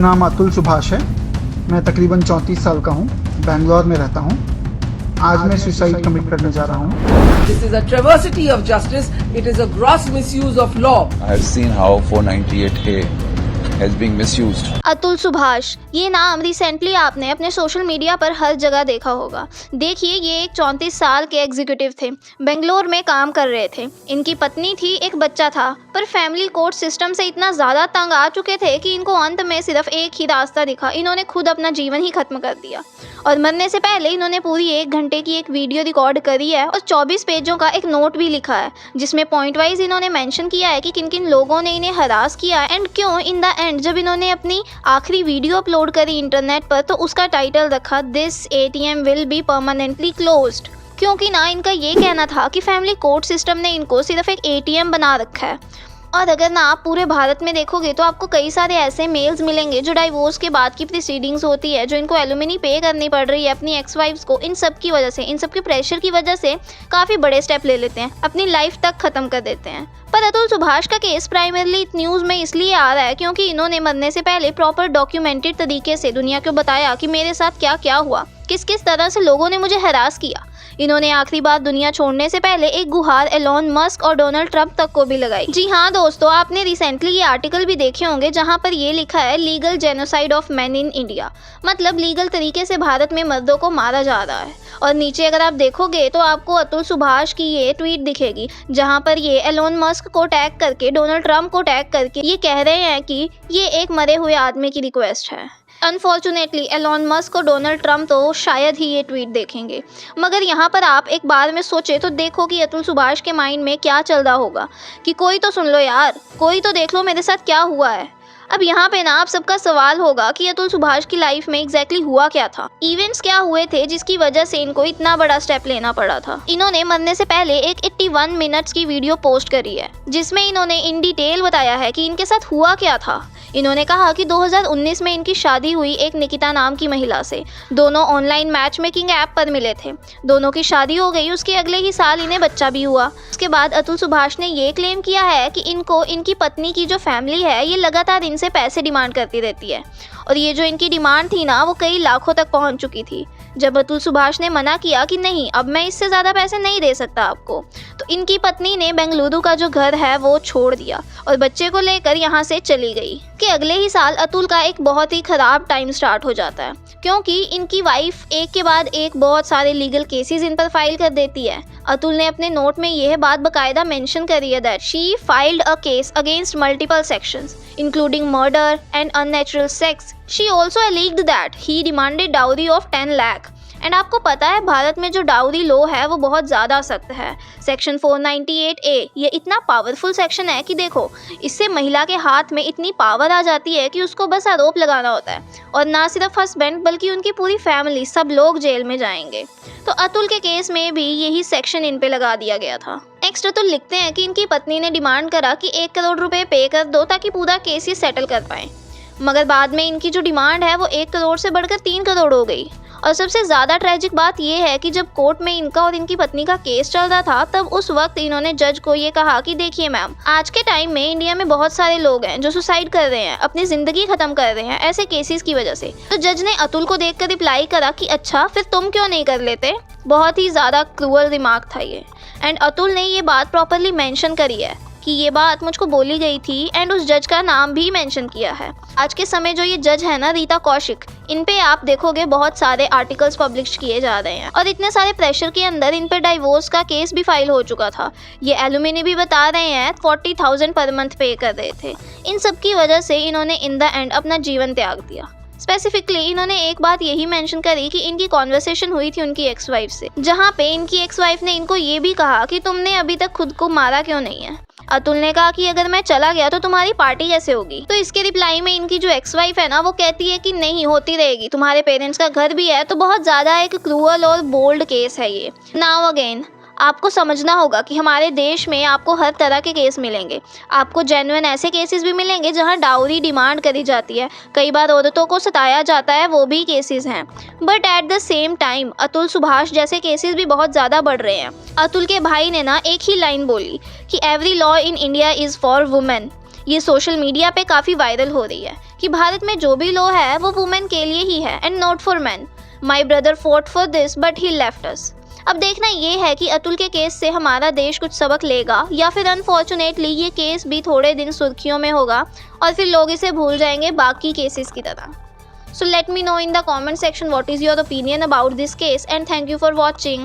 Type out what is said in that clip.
नाम अतुल सुभाष है। मैं तकरीबन 34 साल का हूँ। बेंगलोर में रहता हूँ। आज मैं सुसाइड कमिट करने जा रहा हूँ। This is a travesty of justice. It is a gross misuse of law. I have seen how 498A has been misused. Atul Subhash, ये नाम रिसेंटली आपने अपने सोशल मीडिया पर हर जगह देखा होगा। देखिए, ये एक 34 साल के एग्जीक्यूटिव थे, बेंगलोर में काम कर रहे थे। इनकी पत्नी थी, एक बच्चा था, पर फैमिली कोर्ट सिस्टम से इतना ज़्यादा तंग आ चुके थे कि इनको अंत में सिर्फ एक ही रास्ता दिखा। इन्होंने खुद अपना जीवन ही खत्म कर दिया और मरने से पहले इन्होंने पूरी 1 घंटे की एक वीडियो रिकॉर्ड करी है और 24 पेजों का एक नोट भी लिखा है, जिसमें पॉइंट वाइज इन्होंने मेंशन किया है कि किन किन लोगों ने इन्हें हरास किया एंड क्यों। इन द एंड जब इन्होंने अपनी आखिरी वीडियो अपलोड करी इंटरनेट पर, तो उसका टाइटल रखा this ATM will be permanently closed, क्योंकि ना इनका ये कहना था कि फैमिली कोर्ट सिस्टम ने इनको सिर्फ एक ATM बना रखा है। और अगर ना आप पूरे भारत में देखोगे तो आपको कई सारे ऐसे मेल्स मिलेंगे जो डाइवोर्स के बाद की प्रोसीडिंग्स होती है, जो इनको एलुमिनी पे करनी पड़ रही है अपनी एक्स वाइफ्स को। इन सब की वजह से, इन सब के प्रेशर की वजह से काफ़ी बड़े स्टेप ले लेते हैं, अपनी लाइफ तक ख़त्म कर देते हैं। पर अतुल सुभाष का केस प्राइमरली न्यूज़ में इसलिए आ रहा है क्योंकि इन्होंने मरने से पहले प्रॉपर डॉक्यूमेंटेड तरीके से दुनिया को बताया कि मेरे साथ क्या क्या हुआ, किस किस तरह से लोगों ने मुझे हरास किया। इन्होंने आखिरी बार दुनिया छोड़ने से पहले एक गुहार एलोन मस्क और डोनाल्ड ट्रंप तक को भी लगाई। जी हाँ दोस्तों, आपने रिसेंटली ये आर्टिकल भी देखे होंगे जहाँ पर ये लिखा है legal genocide of man in India, मतलब लीगल तरीके से भारत में मर्दों को मारा जा रहा है। और नीचे अगर आप देखोगे तो आपको अतुल सुभाष की ये ट्वीट दिखेगी जहाँ पर ये एलोन मस्क को टैग करके, डोनाल्ड ट्रंप को टैग करके ये कह रहे हैं कि ये एक मरे हुए आदमी की रिक्वेस्ट है। अनफॉर्चुनेटली एलोन मस्क और डोनाल्ड ट्रंप तो शायद ही ये ट्वीट देखेंगे, मगर यहाँ पर आप एक बार में सोचे तो देखो कि अतुल सुभाष के माइंड में क्या चल रहा होगा कि कोई तो सुन लो यार, कोई तो देख लो मेरे साथ क्या हुआ है। अब यहाँ पे ना आप सबका सवाल होगा कि अतुल सुभाष की लाइफ में एग्जैक्टली हुआ क्या था, इवेंट्स क्या हुए थे जिसकी वजह से इनको इतना बड़ा स्टेप लेना पड़ा था। इन्होंने मरने से पहले एक 81 मिनट्स की वीडियो पोस्ट करी है जिसमें इन्होंने इन डिटेल बताया है कि इनके साथ हुआ क्या था। इन्होंने कहा कि 2019 में इनकी शादी हुई एक निकिता नाम की महिला से। दोनों ऑनलाइन मैच मेकिंग ऐप पर मिले थे। दोनों की शादी हो गई, उसके अगले ही साल इन्हें बच्चा भी हुआ। उसके बाद अतुल सुभाष ने ये क्लेम किया है कि इनको इनकी पत्नी की जो फैमिली है ये लगातार इनसे पैसे डिमांड करती रहती है और ये जो इनकी डिमांड थी ना वो कई लाखों तक पहुंच चुकी थी। जब अतुल सुभाष ने मना किया कि नहीं, अब मैं इससे ज़्यादा पैसे नहीं दे सकता आपको, तो इनकी पत्नी ने बेंगलुरु का जो घर है वो छोड़ दिया और बच्चे को लेकर यहाँ से चली गई। कि अगले ही साल अतुल का एक बहुत ही ख़राब टाइम स्टार्ट हो जाता है क्योंकि इनकी वाइफ एक के बाद एक बहुत सारे लीगल केसेस इन पर फाइल कर देती है। अतुल ने अपने नोट में यह बात बकायदा मेंशन करी है that she filed a case against multiple sections including murder and unnatural sex. She also alleged that he demanded dowry of 10 lakh. And आपको पता है भारत में जो डाउरी लॉ है वो बहुत ज़्यादा सख्त है। सेक्शन 498A ये इतना पावरफुल सेक्शन है कि देखो, इससे महिला के हाथ में इतनी पावर आ जाती है कि उसको बस आरोप लगाना होता है और ना सिर्फ हस्बैंड बल्कि उनकी पूरी फैमिली, सब लोग जेल में जाएंगे। तो अतुल के केस में भी यही सेक्शन इन पे लगा दिया गया था। नेक्स्ट अतुल लिखते हैं कि इनकी पत्नी ने डिमांड करा कि 1 करोड़ रुपए पे कर दो ताकि पूरा केस ही सेटल कर पाएँ, मगर बाद में इनकी जो डिमांड है वो 1 करोड़ से बढ़कर 3 करोड़ हो गई। और सबसे ज़्यादा ट्रेजिक बात यह है कि जब कोर्ट में इनका और इनकी पत्नी का केस चल रहा था तब उस वक्त इन्होंने जज को ये कहा कि देखिए मैम, आज के टाइम में इंडिया में बहुत सारे लोग हैं जो सुसाइड कर रहे हैं, अपनी ज़िंदगी ख़त्म कर रहे हैं ऐसे केसेस की वजह से। तो जज ने अतुल को देखकर रिप्लाई करा कि अच्छा फिर तुम क्यों नहीं कर लेते। बहुत ही ज़्यादा क्रूअल रिमार्क था ये। एंड अतुल ने ये बात प्रॉपरली मेंशन करी है कि ये बात मुझको बोली गई थी एंड उस जज का नाम भी मेंशन किया है। आज के समय जो ये जज है ना, रीता कौशिक, इन पे आप देखोगे बहुत सारे आर्टिकल्स पब्लिश किए जा रहे हैं और इतने सारे प्रेशर के अंदर इन पे डाइवोर्स का केस भी फाइल हो चुका था। ये एलुमिनी भी बता रहे हैं 40,000 पर मंथ पे कर रहे थे। इन सब की वजह से इन्होंने इन द एंड अपना जीवन त्याग दिया। स्पेसिफिकली इन्होंने एक बात यही मेंशन करी कि इनकी कॉन्वर्सेशन हुई थी उनकी एक्स वाइफ से, जहाँ पे इनकी एक्स वाइफ ने इनको ये भी कहा कि तुमने अभी तक खुद को मारा क्यों नहीं है। अतुल ने कहा कि अगर मैं चला गया तो तुम्हारी पार्टी कैसे होगी। तो इसके रिप्लाई में इनकी जो एक्स वाइफ है ना वो कहती है कि नहीं, होती रहेगी, तुम्हारे पेरेंट्स का घर भी है। तो बहुत ज़्यादा एक क्रूअल और बोल्ड केस है ये। नाउ अगेन आपको समझना होगा कि हमारे देश में आपको हर तरह के केस मिलेंगे। आपको जेन्युइन ऐसे केसेस भी मिलेंगे जहां डाउरी डिमांड करी जाती है, कई बार औरतों को सताया जाता है, वो भी केसेस हैं। But at the same time Atul Subhash जैसे केसेस भी बहुत ज़्यादा बढ़ रहे हैं। अतुल के भाई ने ना एक ही लाइन बोली कि every law in India is for women. ये सोशल मीडिया पे काफ़ी वायरल हो रही है कि भारत में जो भी लॉ है वो वुमेन के लिए ही है and not for man. My brother fought for this but he left अस। अब देखना ये है कि अतुल के केस से हमारा देश कुछ सबक लेगा या फिर अनफॉर्चुनेटली ये केस भी थोड़े दिन सुर्खियों में होगा और फिर लोग इसे भूल जाएंगे बाकी केसेस की तरह। So let me know in the comment section what is your opinion about this case and thank you for watching.